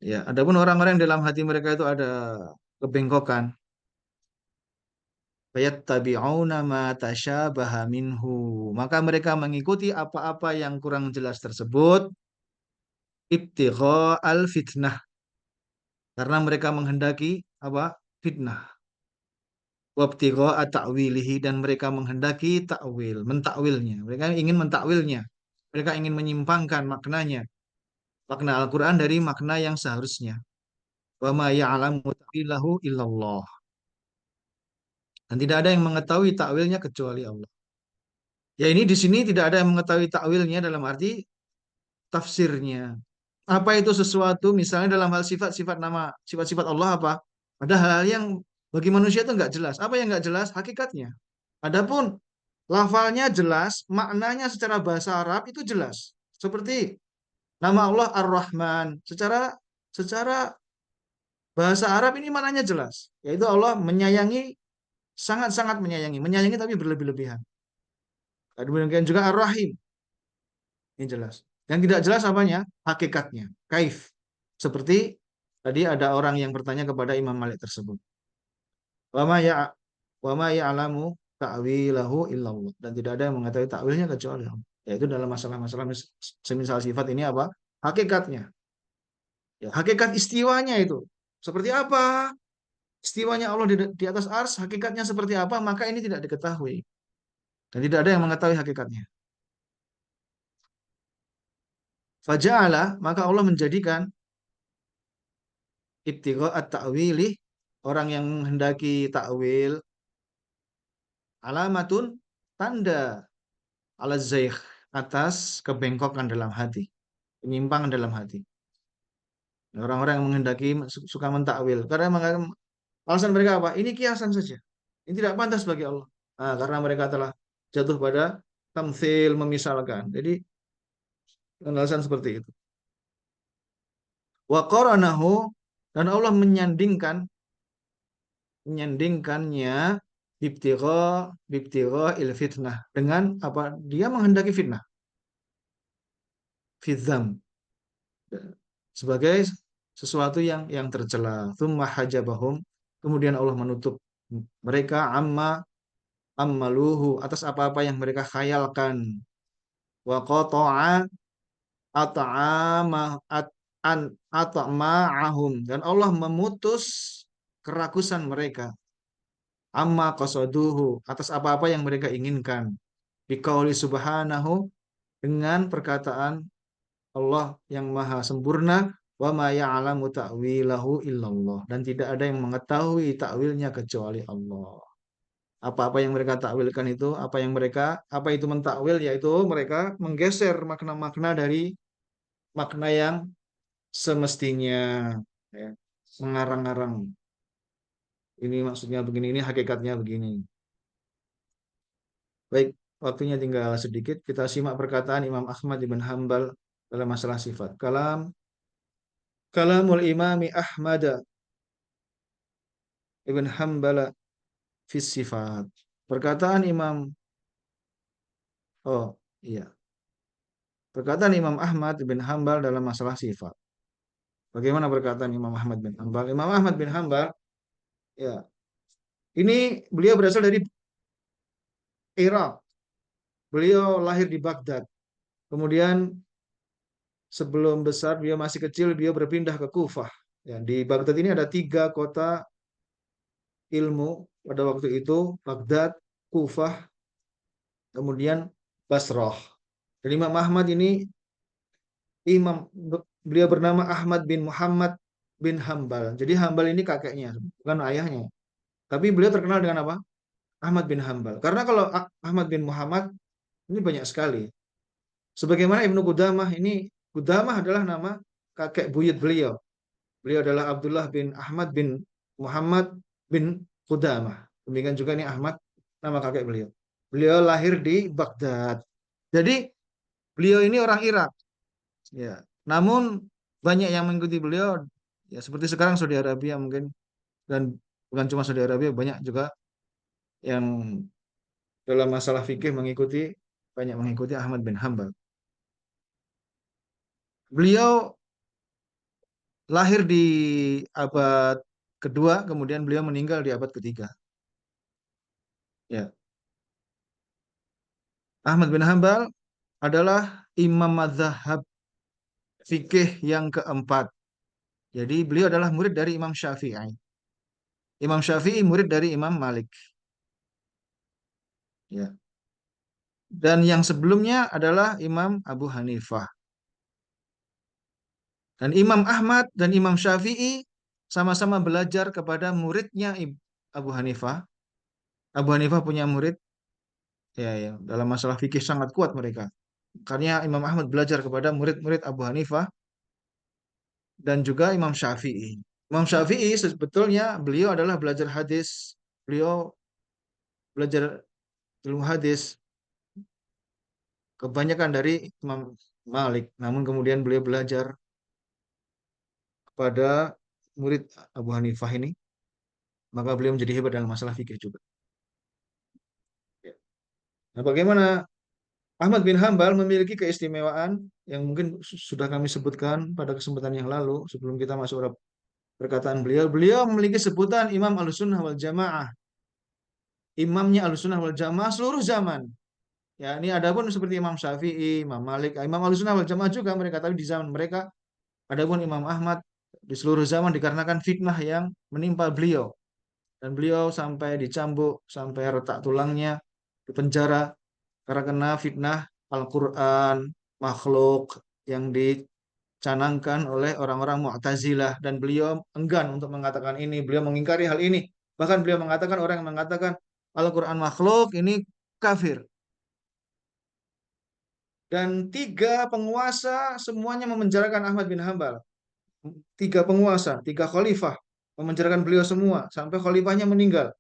Ya, adapun orang-orang yang dalam hati mereka itu ada kebengkokan, fayattabi'una ma tasyabaha minhu. Maka mereka mengikuti apa-apa yang kurang jelas tersebut, ibtigha'al fitnah, karena mereka menghendaki apa? Fitnah. Wabtigha'a ta'wilihi, dan mereka menghendaki takwil, mentakwilnya. Mereka ingin mentakwilnya. Mereka ingin menyimpangkan maknanya, makna Al-Quran dari makna yang seharusnya. Wa ma ya'lamu ta'wilahu illallah. Dan tidak ada yang mengetahui takwilnya kecuali Allah. Ya ini di sini tidak ada yang mengetahui takwilnya dalam arti tafsirnya. Apa itu sesuatu misalnya dalam hal sifat-sifat nama, sifat-sifat Allah apa? Ada hal yang bagi manusia itu nggak jelas. Apa yang nggak jelas? Hakikatnya. Adapun lafalnya jelas, maknanya secara bahasa Arab itu jelas. Seperti nama Allah Ar-Rahman. Secara bahasa Arab ini maknanya jelas. Yaitu Allah menyayangi, sangat-sangat menyayangi. Menyayangi tapi berlebih-lebihan. Kemudian juga Ar-Rahim. Ini jelas. Yang tidak jelas apanya? Hakikatnya. Kaif. Seperti tadi ada orang yang bertanya kepada Imam Malik tersebut. Wama ya wama ya'lamu ta'wilahu illallah. Dan tidak ada yang mengetahui takwilnya kecuali Allah. Yaitu dalam masalah-masalah semisal sifat ini apa? Hakikatnya. Ya, hakikat istiwanya itu. Seperti apa? Istiwanya Allah di atas ars, hakikatnya seperti apa? Maka ini tidak diketahui. Dan tidak ada yang mengetahui hakikatnya. Faja'ala, maka Allah menjadikan at ta'wili, orang yang menghendaki takwil, alamatun, tanda ala zaykh, atas kebengkokan dalam hati, penyimpangan dalam hati. Orang-orang yang menghendaki suka mentakwil. Karena alasan mereka apa? Ini kiasan saja. Ini tidak pantas bagi Allah. Nah, karena mereka telah jatuh pada tamthil, memisalkan. Jadi dengan alasan seperti itu. Wa qaranahu, dan Allah menyandingkannya bibtigha il fitnah, dengan apa? Dia menghendaki fitnah, fidzam, sebagai sesuatu yang tercela. Tsumma hajabahum, kemudian Allah menutup mereka ammaluhu, atas apa-apa yang mereka khayalkan. Wa qata'a at'ama at'ma'ahum, dan Allah memutus kerakusan mereka, amma qasaduhu, atas apa-apa yang mereka inginkan, biqauli subhanahu, dengan perkataan Allah yang maha sempurna, wa ma ya'lamu ta'wilahu illallah, dan tidak ada yang mengetahui takwilnya kecuali Allah. Apa-apa yang mereka takwilkan itu, apa itu mentakwil, yaitu mereka menggeser makna-makna dari makna yang semestinya, ya, mengarang-arang. Ini maksudnya begini, ini hakikatnya begini. Baik, waktunya tinggal sedikit. Kita simak perkataan Imam Ahmad ibn Hambal dalam masalah sifat. Kalamul imami Ahmad ibn Hambal fi sifat. Perkataan Imam, oh iya, perkataan Imam Ahmad bin Hambal dalam masalah sifat. Bagaimana perkataan Imam Ahmad bin Hambal? Imam Ahmad bin Hambal, ya, ini beliau berasal dari Irak. Beliau lahir di Baghdad. Kemudian sebelum besar, beliau masih kecil, beliau berpindah ke Kufah. Ya, di Baghdad ini ada 3 kota ilmu pada waktu itu: Baghdad, Kufah, kemudian Basrah. Dan Imam Ahmad ini imam, beliau bernama Ahmad bin Muhammad bin Hambal. Jadi Hambal ini kakeknya, bukan ayahnya. Tapi beliau terkenal dengan apa? Ahmad bin Hambal. Karena kalau Ahmad bin Muhammad ini banyak sekali. Sebagaimana Ibnu Qudamah ini, Qudamah adalah nama kakek buyut beliau. Beliau adalah Abdullah bin Ahmad bin Muhammad bin Qudamah. Demikian juga ini Ahmad, nama kakek beliau. Beliau lahir di Baghdad. Jadi beliau ini orang Irak. Ya. Namun banyak yang mengikuti beliau, ya seperti sekarang Saudi Arabia mungkin, dan bukan cuma Saudi Arabia, banyak juga yang dalam masalah fikih banyak mengikuti Ahmad bin Hambal. Beliau lahir di abad kedua, kemudian beliau meninggal di abad ketiga. Ya, Ahmad bin Hambal adalah imam mazhab fikih yang keempat. Jadi beliau adalah murid dari Imam Syafi'i. Imam Syafi'i murid dari Imam Malik. Ya. Dan yang sebelumnya adalah Imam Abu Hanifah. Dan Imam Ahmad dan Imam Syafi'i sama-sama belajar kepada muridnya Abu Hanifah. Abu Hanifah punya murid, ya, ya, dalam masalah fikih sangat kuat mereka. Karena Imam Ahmad belajar kepada murid-murid Abu Hanifah dan juga Imam Syafi'i. Imam Syafi'i sebetulnya beliau adalah belajar hadis. Beliau belajar ilmu hadis kebanyakan dari Imam Malik. Namun kemudian beliau belajar kepada murid Abu Hanifah ini, maka beliau menjadi hebat dalam masalah fikih juga. Ya. Nah, bagaimana Ahmad bin Hambal memiliki keistimewaan yang mungkin sudah kami sebutkan pada kesempatan yang lalu sebelum kita masuk ke perkataan beliau. Beliau memiliki sebutan Imam Ahlussunnah wal Jamaah, imamnya Ahlussunnah wal Jamaah seluruh zaman. Ya, ini adapun seperti Imam Syafi'i, Imam Malik, Imam Ahlussunnah wal Jamaah juga mereka, tapi di zaman mereka. Adapun Imam Ahmad di seluruh zaman dikarenakan fitnah yang menimpa beliau, dan beliau sampai dicambuk, sampai retak tulangnya, di penjara karena kena fitnah Al-Quran makhluk yang dicanangkan oleh orang-orang Mu'tazilah, dan beliau enggan untuk mengatakan ini, beliau mengingkari hal ini. Bahkan beliau mengatakan orang yang mengatakan Al-Quran makhluk ini kafir. Dan tiga penguasa semuanya memenjarakan Ahmad bin Hambal. Tiga penguasa, tiga khalifah memenjarakan beliau semua sampai khalifahnya meninggal.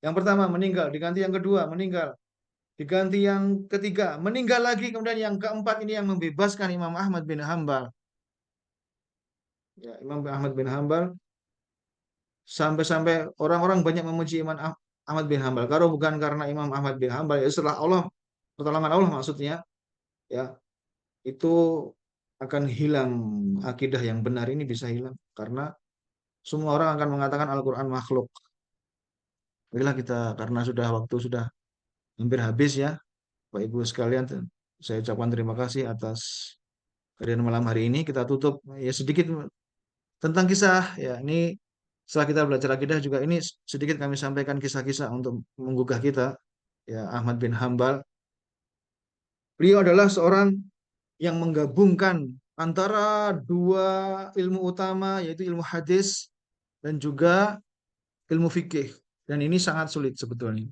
Yang pertama meninggal, diganti yang kedua meninggal, diganti yang ketiga meninggal lagi, kemudian yang keempat ini yang membebaskan Imam Ahmad bin Hambal. Ya, Imam Ahmad bin Hambal sampai-sampai orang-orang banyak memuji Imam Ahmad bin Hambal. Kalau bukan karena Imam Ahmad bin Hambal, ya setelah Allah, pertolongan Allah maksudnya, ya itu akan hilang, akidah yang benar ini bisa hilang karena semua orang akan mengatakan Al-Quran makhluk. Baiklah kita, karena sudah waktu sudah hampir habis ya, Pak Ibu sekalian, saya ucapkan terima kasih atas kehadiran malam hari ini. Kita tutup ya sedikit tentang kisah ya ini, setelah kita belajar akidah juga ini sedikit kami sampaikan kisah-kisah untuk menggugah kita. Ya, Ahmad bin Hambal, beliau adalah seorang yang menggabungkan antara dua ilmu utama, yaitu ilmu hadis dan juga ilmu fikih. Dan ini sangat sulit sebetulnya.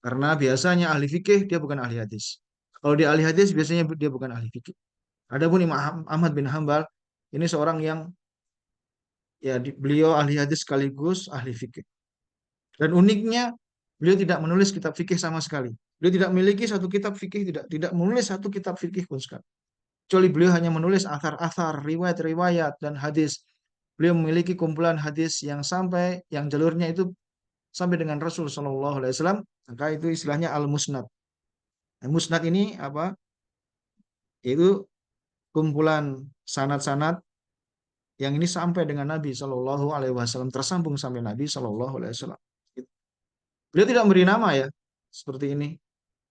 Karena biasanya ahli fikih dia bukan ahli hadis. Kalau dia ahli hadis biasanya dia bukan ahli fikih. Adapun Imam Ahmad bin Hambal ini seorang yang ya beliau ahli hadis sekaligus ahli fikih. Dan uniknya beliau tidak menulis kitab fikih sama sekali. Beliau tidak memiliki satu kitab fikih, tidak tidak menulis satu kitab fikih pun sekali. Kecuali beliau hanya menulis athar-athar, riwayat-riwayat dan hadis. Beliau memiliki kumpulan hadis yang sampai yang jalurnya itu sampai dengan Rasul Shallallahu Alaihi Wasallam. Maka itu istilahnya al-musnad. Musnad ini apa? Itu kumpulan sanad-sanad yang ini sampai dengan Nabi Shallallahu Alaihi Wasallam, tersambung sampai Nabi Shallallahu Alaihi Wasallam. Beliau tidak memberi nama ya, seperti ini.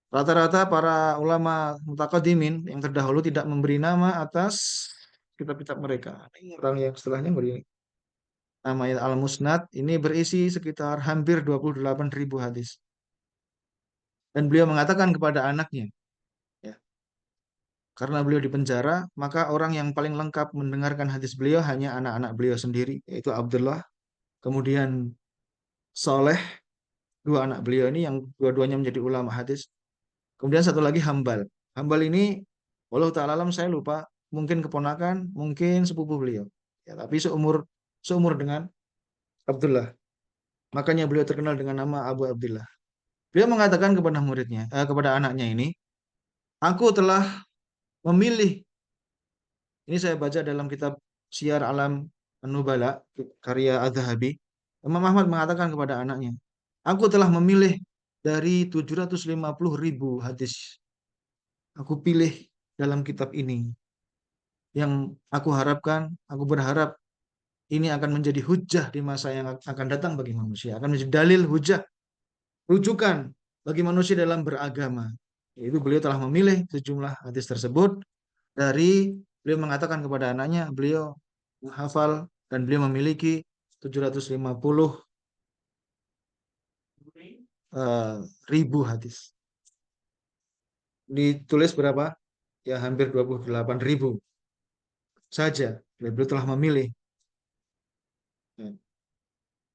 Rata-rata para ulama mutaqaddimin yang terdahulu tidak memberi nama atas kitab-kitab mereka. Ini orang yang setelahnya beri nama Al-Musnad, ini berisi sekitar hampir 28.000 hadis. Dan beliau mengatakan kepada anaknya, ya, karena beliau di penjara, maka orang yang paling lengkap mendengarkan hadis beliau hanya anak-anak beliau sendiri, yaitu Abdullah, kemudian Soleh, dua anak beliau ini yang dua-duanya menjadi ulama hadis. Kemudian satu lagi Hambal. Hambal ini, walau ta'ala alam saya lupa, mungkin keponakan, mungkin sepupu beliau. Ya, tapi seumur seumur dengan Abdullah. Makanya beliau terkenal dengan nama Abu Abdullah. Beliau mengatakan kepada muridnya, kepada anaknya ini, aku telah memilih. Ini saya baca dalam kitab Syiar Alam An-Nubala, karya Az-Zahabi. Imam Ahmad mengatakan kepada anaknya, aku telah memilih dari 750.000 hadis. Aku pilih dalam kitab ini yang aku harapkan, aku berharap ini akan menjadi hujah di masa yang akan datang bagi manusia, akan menjadi dalil hujah, rujukan bagi manusia dalam beragama. Yaitu beliau telah memilih sejumlah hadis tersebut dari beliau mengatakan kepada anaknya, beliau menghafal dan beliau memiliki 750 eh, ribu hadis. Ditulis berapa? Ya hampir 28 ribu saja. Beliau telah memilih